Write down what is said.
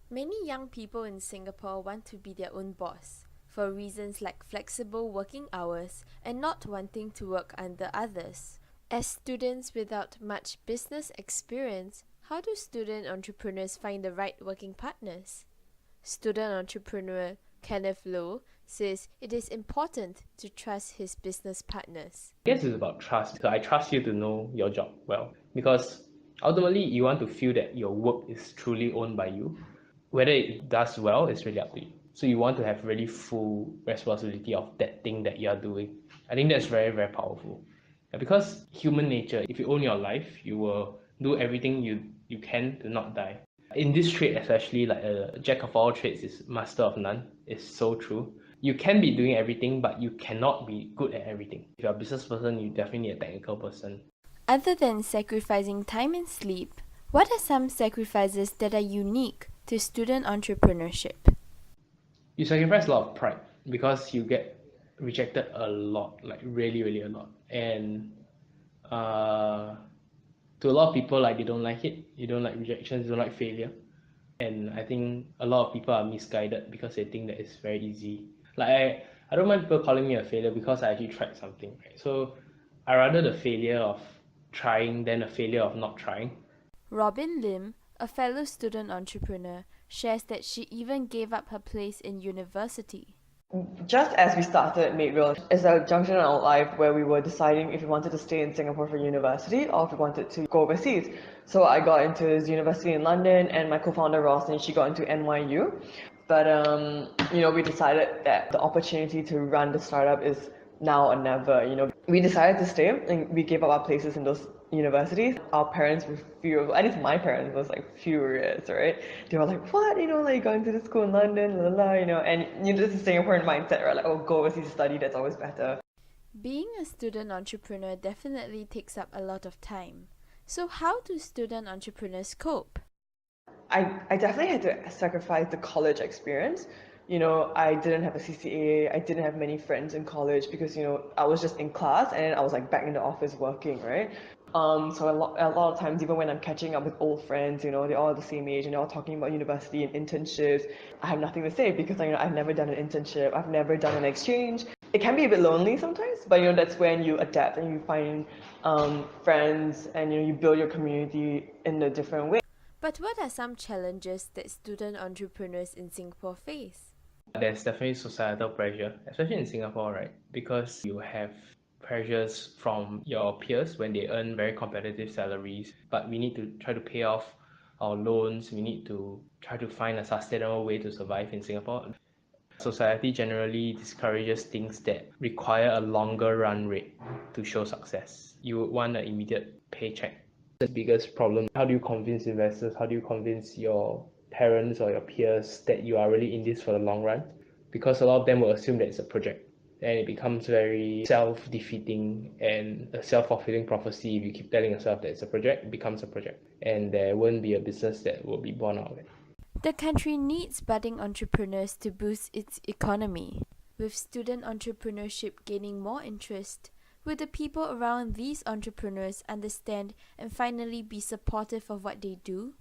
Many young people in Singapore want to be their own boss, for reasons like flexible working hours and not wanting to work under others. As students without much business experience, how do student entrepreneurs find the right working partners? Student entrepreneur Kenneth Low says it is important to trust his business partners. I guess it's about trust. So I trust you to know your job well because ultimately you want to feel that your work is truly owned by you. Whether it does well is really up to you. So you want to have really full responsibility of that thing that you are doing. I think that's very, very powerful. Because human nature, if you own your life, you will do everything you can to not die. In this trade especially, like a jack of all trades is master of none, is so true. You can be doing everything, but you cannot be good at everything. If you're a business person, you definitely need a technical person. Other than sacrificing time and sleep, what are some sacrifices that are unique to student entrepreneurship? You sacrifice a lot of pride because you get rejected a lot, like really, really a lot. And to a lot of people, like they don't like it. You don't like rejections, you don't like failure. And I think a lot of people are misguided because they think that it's very easy. Like I don't mind people calling me a failure because I actually tried something, right? So I rather the failure of trying than a failure of not trying. Robin Lim, a fellow student entrepreneur, shares that she even gave up her place in university. Just as we started Maidville, it's a junction in our life where we were deciding if we wanted to stay in Singapore for university or if we wanted to go overseas. So I got into university in London, and my co-founder Roslyn, she got into NYU. But we decided that the opportunity to run the startup is now or never. We decided to stay, and we gave up our places in those universities. Our parents were furious. At least my parents was like furious, right? They were like, "What? Like going to the school in London, la la," and this is Singaporean mindset, right? Like, oh, go overseas to study. That's always better. Being a student entrepreneur definitely takes up a lot of time. So how do student entrepreneurs cope? I definitely had to sacrifice the college experience. I didn't have a CCA. I didn't have many friends in college because, I was just in class and then I was like back in the office working, right? So a lot of times, even when I'm catching up with old friends, they're all the same age and they're all talking about university and internships, I have nothing to say because, I've never done an internship. I've never done an exchange. It can be a bit lonely sometimes, but, that's when you adapt and you find friends and, you build your community in a different way. But what are some challenges that student entrepreneurs in Singapore face? There's definitely societal pressure, especially in Singapore, right? Because you have pressures from your peers when they earn very competitive salaries, but we need to try to pay off our loans. We need to try to find a sustainable way to survive in Singapore. Society generally discourages things that require a longer run rate to show success. You would want an immediate paycheck. The biggest problem, how do you convince investors? How do you convince your parents or your peers that you are really in this for the long run? Because a lot of them will assume that it's a project, and it becomes very self-defeating and a self-fulfilling prophecy. If you keep telling yourself that it's a project, it becomes a project, and there won't be a business that will be born out of it. The country needs budding entrepreneurs to boost its economy. With student entrepreneurship gaining more interest, will the people around these entrepreneurs understand and finally be supportive of what they do?